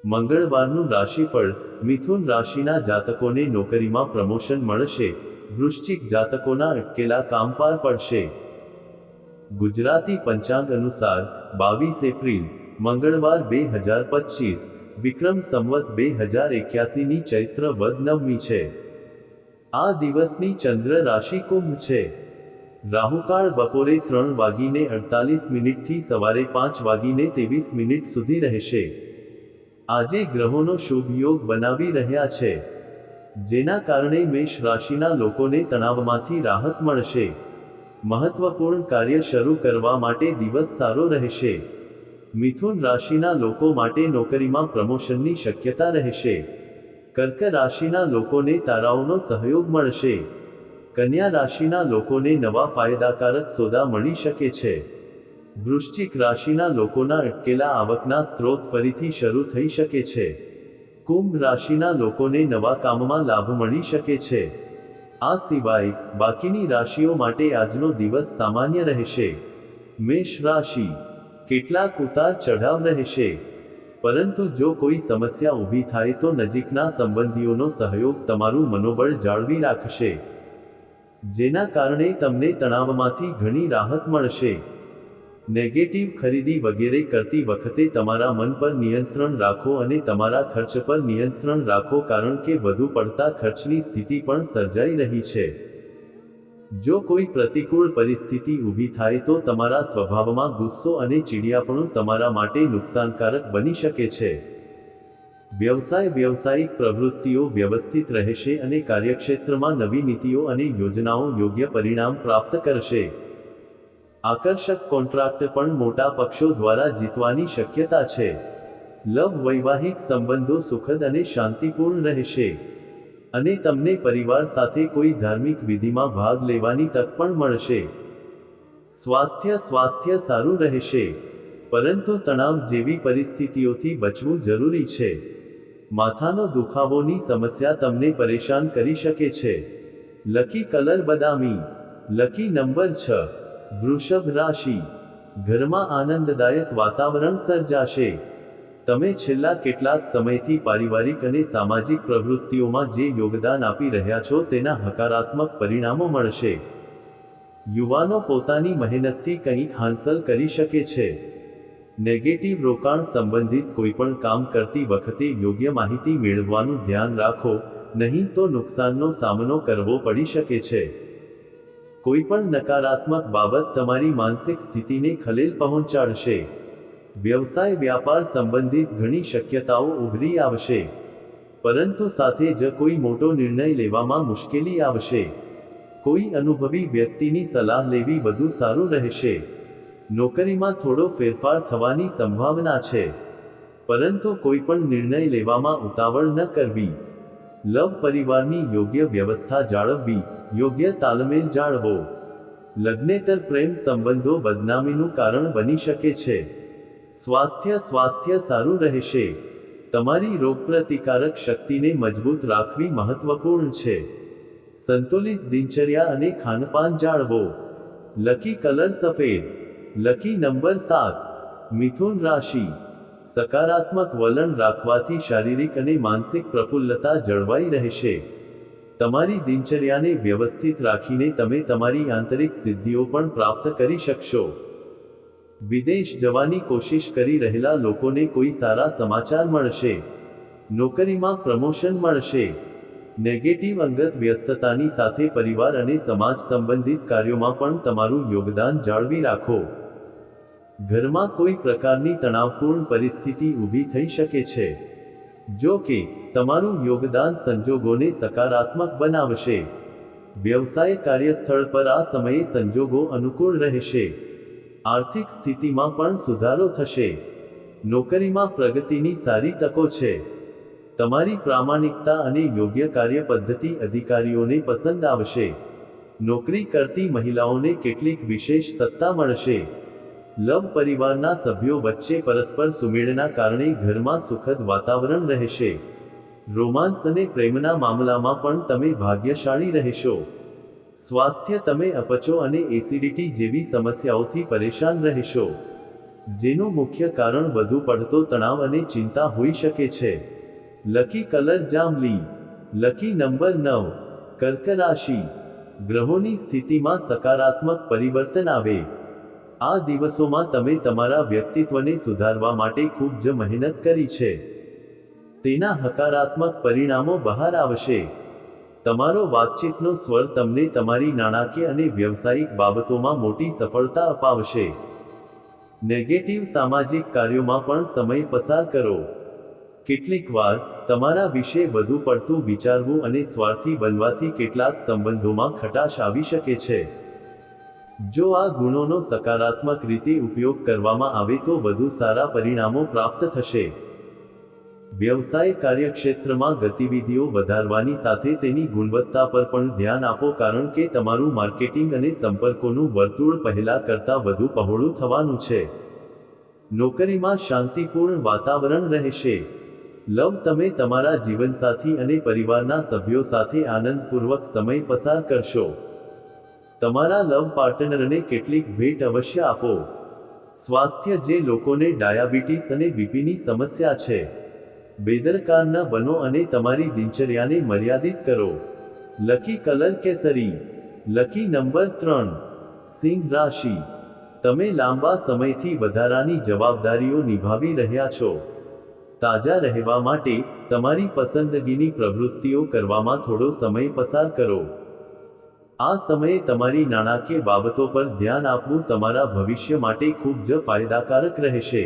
મંગળવારનું રાશિફળ. મિથુન રાશિના જાતકોને નોકરીમાં પ્રમોશન મળશે. વૃશ્ચિક જાતકોના અટકેલા કામ પાર પડશે. ગુજરાતી પંચાંગ અનુસાર 22 એપ્રિલ મંગળવાર 2025 વિક્રમ સંવત 2081 ની ચૈત્ર વદ નવમી છે. આ દિવસની ચંદ્ર રાશિ કુંભ છે. રાહુકાળ બપોરે 3:48 થી સવારે 5:23 સુધી રહેશે. આજે ગ્રહોનો શુભ યોગ બનાવી રહ્યા છે, જેના કારણે મેષ રાશિના લોકોને તણાવમાંથી રાહત મળશે. મહત્વપૂર્ણ કાર્ય શરૂ કરવા માટે દિવસ સારો રહેશે. મિથુન રાશિના લોકો માટે નોકરીમાં પ્રમોશનની શક્યતા રહેશે. કર્ક રાશિના લોકોને તારાઓનો સહયોગ મળશે. કન્યા રાશિના લોકોને નવા ફાયદાકારક સોદા મળી શકે છે. વૃશ્ચિક રાશિના લોકોના અટકેલા આવકના સ્ત્રોત ફરીથી શરૂ થઈ શકે છે. કુંભ રાશિના લોકોને નવા કામમાં લાભ મળી શકે છે. આ સિવાય બાકીની રાશિઓ માટે આજનો દિવસ સામાન્ય રહેશે. મેષ રાશિ. કેટલાક ઉતાર ચઢાવ રહેશે, પરંતુ જો કોઈ સમસ્યા ઊભી થાય તો નજીકના સંબંધીઓનો સહયોગ તમારું મનોબળ જાળવી રાખશે, જેના કારણે તમને તણાવમાંથી ઘણી રાહત મળશે. નેગેટિવ ખરીદી વગેરે કરતી વખતે તમારા મન પર નિયંત્રણ રાખો અને તમારા ખર્ચ પર નિયંત્રણ રાખો, કારણ કે વધુ પડતા ખર્ચની સ્થિતિ પણ સર્જાઈ રહી છે. જો કોઈ પ્રતિકૂળ પરિસ્થિતિ ઊભી થાય તો તમારા સ્વભાવમાં ગુસ્સો અને ચીડિયાપણું તમારા માટે નુકસાનકારક બની શકે છે. વ્યવસાયિક પ્રવૃત્તિઓ વ્યવસ્થિત રહેશે અને કાર્યક્ષેત્રમાં નવી નીતિઓ અને યોજનાઓ યોગ્ય પરિણામ પ્રાપ્ત કરશે. આકર્ષક કોન્ટ્રાક્ટ પણ મોટા પક્ષો દ્વારા જીતવાની શક્યતા છે. વૈવાહિક સંબંધો સુખદ અને શાંતિપૂર્ણ રહેશે, અને તમને પરિવાર સાથે કોઈ ધાર્મિક વિધિમાં ભાગ લેવાની તક પણ મળશે. સ્વાસ્થ્ય સારું રહેશે, પરંતુ તણાવ જેવી પરિસ્થિતિઓથી બચવું જરૂરી છે. માથાનો દુખાવોની સમસ્યા તમને પરેશાન કરી શકે છે. લકી કલર બદામી. Lucky number 6. વૃષભ રાશિ. ઘરમાં આનંદદાયક વાતાવરણ સર્જાશે. તમે છેલ્લા કેટલાક સમયથી પારિવારિક અને સામાજિક પ્રવૃત્તિઓમાં જે યોગદાન આપી રહ્યા છો તેના હકારાત્મક પરિણામો મળશે. યુવાનો પોતાની મહેનતથી કંઈક હાંસલ કરી શકે છે. નેગેટિવ રોકાણ સંબંધિત કોઈપણ કામ કરતી વખતે યોગ્ય માહિતી મેળવવાનું ધ્યાન રાખો, નહીં તો નુકસાનનો સામનો કરવો પડી શકે છે. કોઈપણ નકારાત્મક બાબત તમારી માનસિક સ્થિતિને ખલેલ પહોંચાડશે. વ્યાપાર સંબંધિત ઘણી શક્યતાઓ ઉભરી આવશે, પરંતુ સાથે જ કોઈ મોટો નિર્ણય લેવામાં મુશ્કેલી આવશે. કોઈ અનુભવી વ્યક્તિની સલાહ લેવી વધુ સારું રહેશે. નોકરીમાં થોડો ફેરફાર થવાની સંભાવના છે, પરંતુ કોઈપણ નિર્ણય લેવામાં ઉતાવળ ન કરવી. પરિવારની યોગ્ય વ્યવસ્થા જાળવવી, યોગ્ય તાલમેલ જાળવો. લગ્નેતર પ્રેમ સંબંધો બદનામીનું કારણ બની શકે છે. સ્વાસ્થ્ય સારું રહેશે. તમારી રોગપ્રતિકારક શક્તિને મજબૂત રાખવી મહત્વપૂર્ણ છે. સંતુલિત દિનચર્યા અને ખાનપાન જાળવો. લકી કલર સફેદ. Lucky number 7. મિથુન રાશિ. સકારાત્મક વલણ રાખવાથી શારીરિક અને માનસિક પ્રફુલ્લતા જળવાઈ રહેશે. તમારી દિનચર્યાને વ્યવસ્થિત રાખીને તમે તમારી આંતરિક સિદ્ધિઓ પણ પ્રાપ્ત કરી શકશો. વિદેશ જવાની કોશિશ કરી રહેલા લોકોને કોઈ સારા સમાચાર મળશે. નોકરીમાં પ્રમોશન મળશે. નેગેટિવ અંગત વ્યસ્તતાની સાથે પરિવાર અને સમાજ સંબંધિત કાર્યોમાં પણ તમારું યોગદાન જાળવી રાખો. ઘરમાં કોઈ પ્રકારની તણાવપૂર્ણ પરિસ્થિતિ ઊભી થઈ શકે છે. જો કે, તમારું યોગદાન સંજોગોને સકારાત્મક બનાવશે. વ્યવસાય કાર્યસ્થળ પર આ સમયે સંજોગો અનુકૂળ રહેશે. આર્થિક સ્થિતિમાં પણ સુધારો થશે. નોકરીમાં પ્રગતિની સારી તકો છે. તમારી પ્રામાણિકતા અને યોગ્ય કાર્ય પદ્ધતિ અધિકારીઓને પસંદ આવશે. નોકરી કરતી મહિલાઓને કેટલીક વિશેષ સત્તા મળશે. પરિવારના સભ્યો વચ્ચે પરસ્પર સુમેળના કારણે ઘરમાં સુખદ વાતાવરણ રહેશે. રોમાન્સ અને પ્રેમના મામલામાં પણ તમે ભાગ્યશાળી રહેશો. સ્વાસ્થ્ય તમે અપચો અને એસિડિટી જેવી સમસ્યાઓથી પરેશાન રહેશો. જેનું મુખ્ય કારણ વધુ પડતો તણાવ અને ચિંતા હોઈ શકે છે. લકી કલર જાંબલી. Lucky number 9. કર્ક રાશિ. ગ્રહોની સ્થિતિમાં સકારાત્મક પરિવર્તન આવે. આ દિવસોમાં તમે તમારા વ્યક્તિત્વને સુધારવા માટે ખૂબ જ મહેનત કરી છે. તેના હકારાત્મક પરિણામો બહાર આવશે. તમારો વાતચીતનો સ્વર તમને તમારી નાણાકીય અને વ્યવસાયિક બાબતોમાં મોટી સફળતા અપાવશે. નેગેટિવ સામાજિક કાર્યોમાં પણ સમય પસાર કરો. કેટલીકવાર તમારા વિશે વધુ પડતું વિચારવું અને સ્વાર્થી બનવાથી કેટલાક સંબંધોમાં ખટાશ આવી શકે છે. જો આ ગુણોનો સકારાત્મક રીતે ઉપયોગ કરવામાં આવે તો વધુ સારા પરિણામો પ્રાપ્ત થશે. વ્યવસાય કાર્યક્ષેત્રમાં ગતિવિધિઓ વધારવાની સાથે તેની ગુણવત્તા પર પણ ધ્યાન આપો, કારણ કે તમારું માર્કેટિંગ અને સંપર્કોનું વર્તુળ પહેલા કરતાં વધુ પહોળું થવાનું છે. નોકરીમાં શાંતિપૂર્ણ વાતાવરણ રહેશે. લવ. તમે તમારા જીવનસાથી અને પરિવારના સભ્યો સાથે આનંદપૂર્વક સમય પસાર કરશો. તમારા લવ પાર્ટનરને કેટલીક ભેટ અવશ્ય આપો. સ્વાસ્થ્ય. જે લોકોને ડાયાબિટીસ અને બીપીની સમસ્યા છે, બેદરકાર ન બનો અને તમારી દિનચર્યાને મર્યાદિત કરો. લકી કલર કેસરી. Lucky number 3. સિંહ રાશિ. તમે લાંબા સમયથી વધારાની જવાબદારીઓ નિભાવી રહ્યા છો. તાજા રહેવા માટે તમારી પસંદગીની પ્રવૃત્તિઓ કરવામાં થોડો સમય પસાર કરો. આ સમયે તમારી નાણાકીય બાબતો પર ધ્યાન આપવું તમારા ભવિષ્ય માટે ખૂબ જ ફાયદાકારક રહેશે.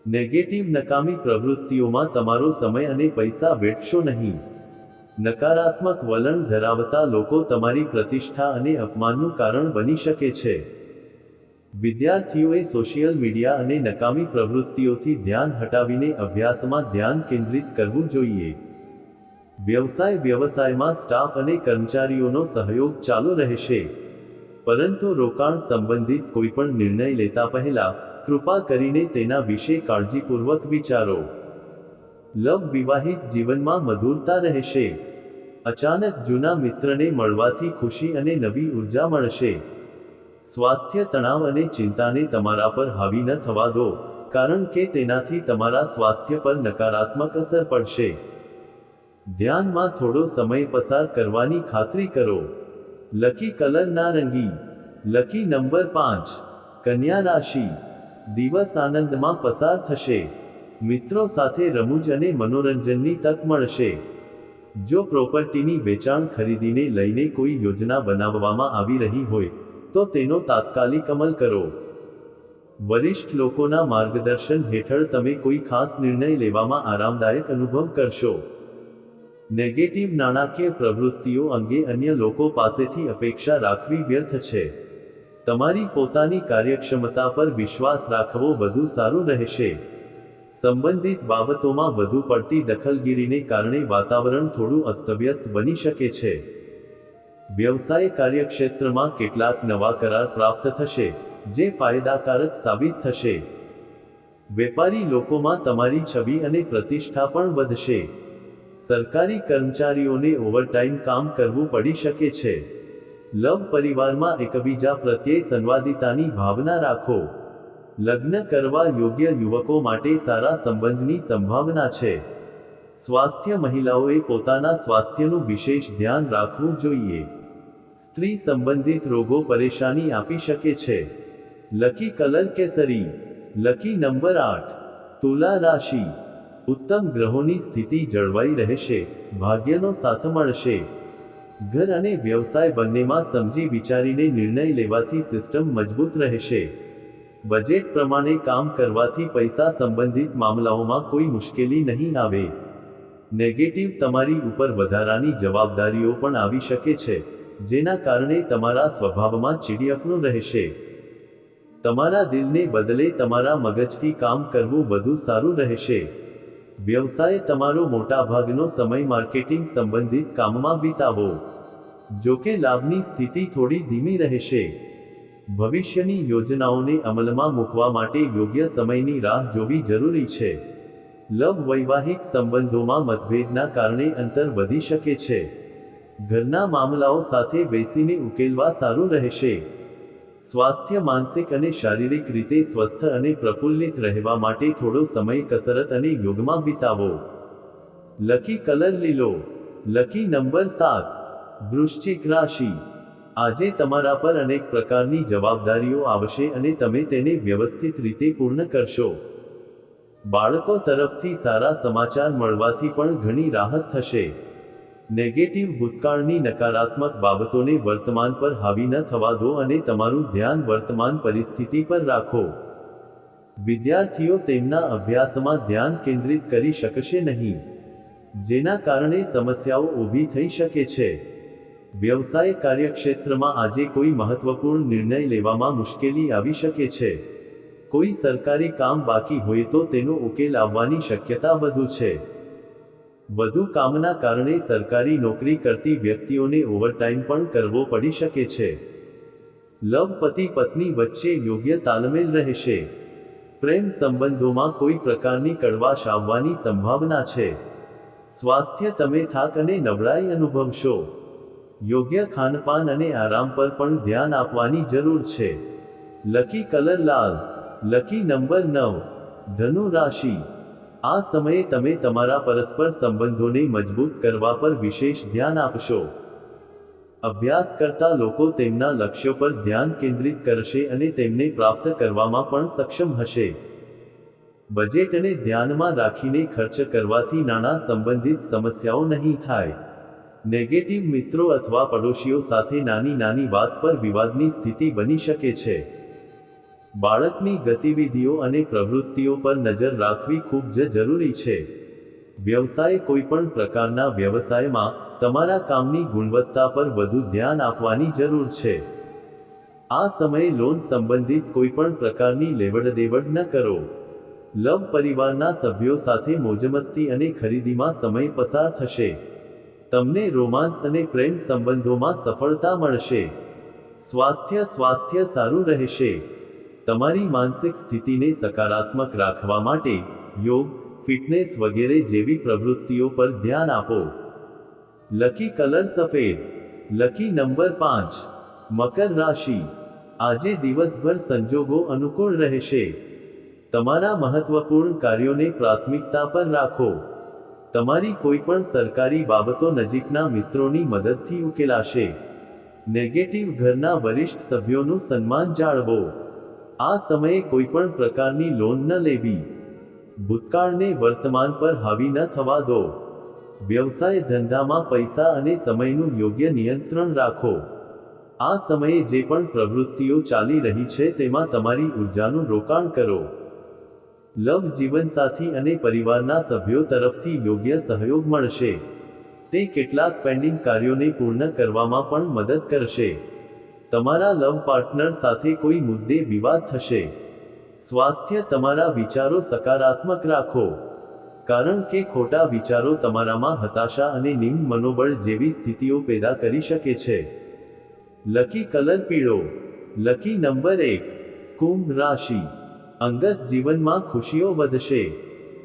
નેગેટિવ નકામી પ્રવૃત્તિઓમાં તમારો સમય અને પૈસા વેડફશો નહીં. નકારાત્મક વલણ ધરાવતા લોકો તમારી પ્રતિષ્ઠા અને અપમાનનું કારણ બની શકે છે. વિદ્યાર્થીઓએ સોશિયલ મીડિયા અને નકામી પ્રવૃત્તિઓથી ધ્યાન હટાવીને અભ્યાસમાં ધ્યાન કેન્દ્રિત કરવું જોઈએ. વ્યવસાયમાં સ્ટાફ અને કર્મચારીઓનો સહયોગ ચાલુ રહેશે. પરંતુ રોકાણ સંબંધિત કોઈપણ નિર્ણય લેતા પહેલા કૃપા કરીને તેના વિશે કાળજીપૂર્વક વિચારો. લવ. વિવાહિત જીવનમાં મધુરતા રહેશે. અચાનક જૂના મિત્રને મળવાથી ખુશી અને નવી ઉર્જા મળશે. સ્વાસ્થ્ય. તણાવ અને ચિંતાને તમારા પર હાવી ન થવા દો, કારણ કે તેનાથી તમારા સ્વાસ્થ્ય પર નકારાત્મક અસર પડશે. ધ્યાનમાં થોડો સમય પસાર કરવાની ખાતરી કરો. લકી કલર નારંગી. Lucky number 5. કન્યા રાશિ. દિવસ આનંદમાં પસાર થશે. મિત્રો સાથે રમૂજ અને મનોરંજનની તક મળશે. જો પ્રોપર્ટીની વેચાણ ખરીદીને લઈને કોઈ યોજના બનાવવામાં આવી રહી હોય તો તેનો તાત્કાલિક અમલ કરો. વરિષ્ઠ લોકોના માર્ગદર્શન હેઠળ તમે કોઈ ખાસ નિર્ણય લેવામાં આરામદાયક અનુભવ કરશો. નેગેટિવ નાણાકીય પ્રવૃત્તિઓ અંગે અન્ય લોકો પાસેથી અપેક્ષા રાખવી વ્યર્થ છે. તમારી પોતાની કાર્યક્ષમતા પર વિશ્વાસ રાખવો વધુ સારું રહેશે. સંબંધિત બાબતોમાં વધુ પડતી દખલગીરીને કારણે વાતાવરણ થોડું અસ્તવ્યસ્ત બની શકે છે. વ્યવસાય કાર્યક્ષેત્રમાં કેટલાક નવા કરાર પ્રાપ્ત થશે, જે ફાયદાકારક સાબિત થશે. વેપારી લોકોમાં તમારી છબી અને પ્રતિષ્ઠા પણ વધશે. સરકારી કર્મચારીઓને ઓવરટાઇમ કામ કરવું પડી શકે છે. લવ. પરિવારમાં એકબીજા પ્રત્યે સંવાદિતાની ભાવના રાખો. લગ્ન કરવા યોગ્ય યુવકો માટે સારા સંબંધની સંભાવના છે. સ્વાસ્થ્ય. મહિલાઓએ પોતાના સ્વાસ્થ્યનું વિશેષ ધ્યાન રાખવું જોઈએ. સ્ત્રી સંબંધિત રોગો પરેશાની આપી શકે છે. લકી કલર કેસરી. Lucky number 8. તુલા રાશિ. ઉત્તમ ગ્રહોની સ્થિતિ જળવાઈ રહેશે. ભાગ્યનો સાથ મળશે. ઘર અને વ્યવસાય બંનેમાં સમજી વિચારીને નિર્ણય લેવાથી સિસ્ટમ મજબૂત રહેશે. બજેટ પ્રમાણે કામ કરવાથી પૈસા સંબંધિત મામલાઓમાં કોઈ મુશ્કેલી નહીં આવે. નેગેટિવ. તમારી ઉપર વધારાની જવાબદારીઓ પણ આવી શકે છે, જેના કારણે તમારા સ્વભાવમાં ચીડિયાપણું રહેશે. તમારા દિલને બદલે તમારા મગજથી કામ કરવું વધુ સારું રહેશે. વ્યવસાય. તમારો મોટાભાગનો સમય માર્કેટિંગ સંબંધિત કામમાં વિતાવો. જોકે લાભની સ્થિતિ થોડી ધીમી રહેશે. ભવિષ્યની યોજનાઓને અમલમાં મૂકવા માટે યોગ્ય સમયની રાહ જોવી જરૂરી છે. લવ. વૈવાહિક સંબંધોમાં મતભેદના કારણે અંતર વધી શકે છે. ઘરના મામલાઓ સાથે બેસીને ઉકેલવા સારું રહેશે. સ્વાસ્થ્ય માનસિક અને શારીરિક રીતે સ્વસ્થ અને પ્રફુલ્લિત રહેવા માટે થોડો સમય કસરત અને યોગમાં વિતાવો. લકી કલર લીલો. Lucky number 7. વૃશ્ચિક રાશિ. આજે તમારા પર અનેક પ્રકારની જવાબદારીઓ આવશે અને તમે તેને વ્યવસ્થિત રીતે પૂર્ણ કરશો. બાળકો તરફથી સારા સમાચાર મળવાથી પણ ઘણી રાહત થશે. નેગેટિવ ભૂતકાળની નકારાત્મક બાબતોને વર્તમાન પર હાવી ન થવા દો અને તમારું ધ્યાન વર્તમાન પરિસ્થિતિ પર રાખો. વિદ્યાર્થીઓ તેમના અભ્યાસમાં ધ્યાન કેન્દ્રિત કરી શકશે નહીં, જેના કારણે સમસ્યાઓ ઊભી થઈ શકે છે. વ્યવસાય કાર્યક્ષેત્રમાં આજે કોઈ મહત્વપૂર્ણ નિર્ણય લેવામાં મુશ્કેલી આવી શકે છે. કોઈ સરકારી કામ બાકી હોય તો તેનો ઉકેલ આવવાની શક્યતા વધુ છે. વધુ કામના કારણે સરકારી નોકરી કરતી વ્યક્તિઓને ઓવરટાઇમ પણ કરવો પડી શકે છે. લવ પતિ પત્ની વચ્ચે યોગ્ય તાલમેલ રહેશે. પ્રેમ સંબંધોમાં કોઈ પ્રકારની કડવાશ આવવાની સંભાવના છે. સ્વાસ્થ્ય તમે થાક અને નબળાઈ અનુભવશો. યોગ્ય ખાનપાન અને આરામ પર પણ ધ્યાન આપવાની જરૂર છે. લકી કલર લાલ. Lucky number 9. ધનુ રાશિ. આ સમયે તમે તમારા પરસ્પર સંબંધોને મજબૂત કરવા પર વિશેષ ધ્યાન આપશો. અભ્યાસ કરતા લોકો તેમના લક્ષ્યો પર ધ્યાન કેન્દ્રિત કરશે અને તેમને પ્રાપ્ત કરવામાં પણ સક્ષમ હશે. બજેટને ધ્યાનમાં રાખીને ખર્ચ કરવાથી નાણાં સંબંધિત સમસ્યાઓ નહીં થાય. નેગેટિવ મિત્રો અથવા પડોશીઓ સાથે નાની નાની વાત પર વિવાદની સ્થિતિ બની શકે છે. બાળકની ગતિવિધિઓ અને પ્રવૃત્તિઓ પર નજર રાખવી ખૂબ જ જરૂરી છે. વ્યવસાય કોઈપણ પ્રકારના વ્યવસાયમાં તમારા કામની ગુણવત્તા પર વધુ ધ્યાન આપવાની જરૂર છે. આ સમયે લોન સંબંધિત કોઈપણ પ્રકારની લેવડદેવડ ન કરો. લવ પરિવારના સભ્યો સાથે મોજમસ્તી અને ખરીદીમાં સમય પસાર થશે. તમને રોમાન્સ અને પ્રેમ સંબંધોમાં સફળતા મળશે. સ્વાસ્થ્ય સારું રહેશે. તમારી માનસિક સ્થિતિને સકારાત્મક રાખવા માટે યોગ, ફિટનેસ વગેરે જેવી પ્રવૃત્તિઓ પર ધ્યાન આપો. લકી કલર સફેદ. Lucky number 5. મકર રાશિ. આજે દિવસભર સંજોગો અનુકૂળ રહેશે. તમારા મહત્વપૂર્ણ કાર્યોને પ્રાથમિકતા પર રાખો. તમારી કોઈપણ સરકારી બાબતો નજીકના મિત્રોની મદદથી ઉકેલાશે. નેગેટિવ ઘરના વરિષ્ઠ સભ્યોનું સન્માન જાળવો. આ સમયે કોઈપણ પ્રકારની લોન ન લેવી. ભૂતકાળને વર્તમાન પર હાવી ન થવા દો. વ્યવસાય ધંધામાં પૈસા અને સમયનું યોગ્ય નિયંત્રણ રાખો. આ સમયે જે પણ પ્રવૃત્તિઓ ચાલી રહી છે તેમાં તમારી ઉર્જાનું રોકાણ કરો. લવ જીવનસાથી અને પરિવારના સભ્યો તરફથી યોગ્ય સહયોગ મળશે. તે કેટલાક પેન્ડિંગ કાર્યોને પૂર્ણ કરવામાં પણ મદદ કરશે. તમારા લવ પાર્ટનર સાથે કોઈ મુદ્દે વિવાદ થશે. સ્વાસ્થ્ય તમારા વિચારો સકારાત્મક રાખો, કારણ કે ખોટા વિચારો તમારામાં હતાશા અને નિમ્ન મનોબળ જેવી સ્થિતિઓ પેદા કરી શકે છે. લકી કલર પીળો. Lucky number 1. કુંભ રાશિ. અંગત જીવનમાં ખુશીઓ વધશે.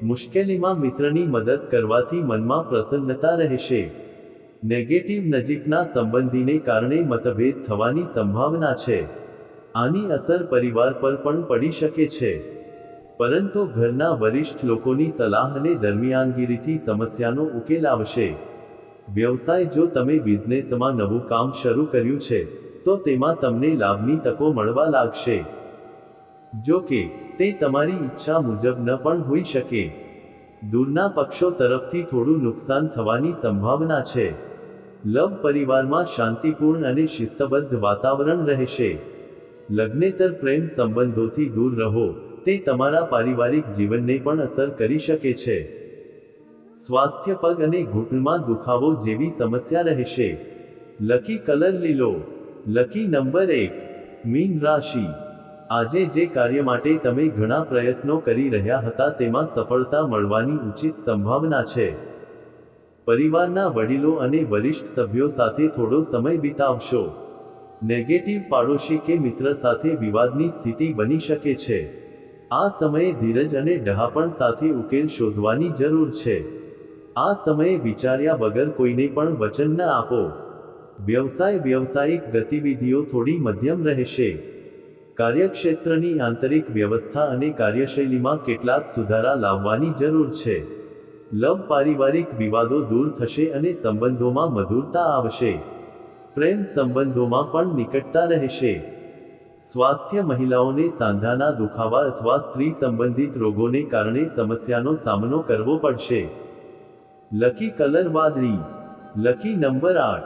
મુશ્કેલીમાં મિત્રની મદદ કરવાથી મનમાં પ્રસન્નતા રહેશે. નેગેટિવ નજીકના સંબંધીને કારણે મતભેદ થવાની સંભાવના છે. આની અસર પરિવાર પર પણ પડી શકે છે, પરંતુ ઘરના વરિષ્ઠ લોકોની સલાહ અને દરમિયાનગીરીથી સમસ્યાનો ઉકેલ આવશે. વ્યવસાય. જો તમે બિઝનેસમાં નવું કામ શરૂ કર્યું છે તો તેમાં તમને લાભની તકો મળવા લાગશે. જો કે તે તમારી ઈચ્છા મુજબ ન પણ હોઈ શકે. દૂરના પક્ષો તરફથી થોડું નુકસાન થવાની સંભાવના છે. લવ પરિવારમાં શાંતિપૂર્ણ અને શિસ્તબદ્ધ વાતાવરણ રહેશે. લગ્નેતર પ્રેમ સંબંધોથી દૂર રહો, તે તમારા પારિવારિક જીવનને પણ અસર કરી શકે છે. સ્વાસ્થ્ય. પગ અને ઘૂંટણમાં દુખાવો જેવી સમસ્યા રહેશે. લકી કલર લીલો. Lucky number 1. મીન રાશિ. આજે જે કાર્ય માટે તમે ઘણા પ્રયત્નો કરી રહ્યા હતા તેમાં સફળતા મળવાની ઉચિત સંભાવના છે. પરિવારના વડીલો અને વરિષ્ઠ સભ્યો સાથે થોડો સમય વિતાવશો. નેગેટિવ પાડોશી કે મિત્ર સાથે વિવાદની સ્થિતિ બની શકે છે. આ સમયે ધીરજ અને ડહાપણ સાથે ઉકેલ શોધવાની જરૂર છે. આ સમયે વિચાર્યા વગર કોઈને પણ વચન ન આપો. વ્યવસાય. વ્યવસાયિક ગતિવિધિઓ થોડી મધ્યમ રહેશે. કાર્યક્ષેત્રની આંતરિક વ્યવસ્થા અને કાર્યશૈલીમાં કેટલાક સુધારા લાવવાની જરૂર છે. લવ પારિવારિક વિવાદો દૂર થશે અને સંબંધોમાં મધુરતા આવશે. પ્રેમ સંબંધોમાં પણ નિકટતા રહેશે. સ્વાસ્થ્ય મહિલાઓને સાંધાના દુખાવા અથવા સ્ત્રી સંબંધિત રોગોને કારણે સમસ્યાનો સામનો કરવો પડશે. લકી કલર વાદળી. Lucky number 8.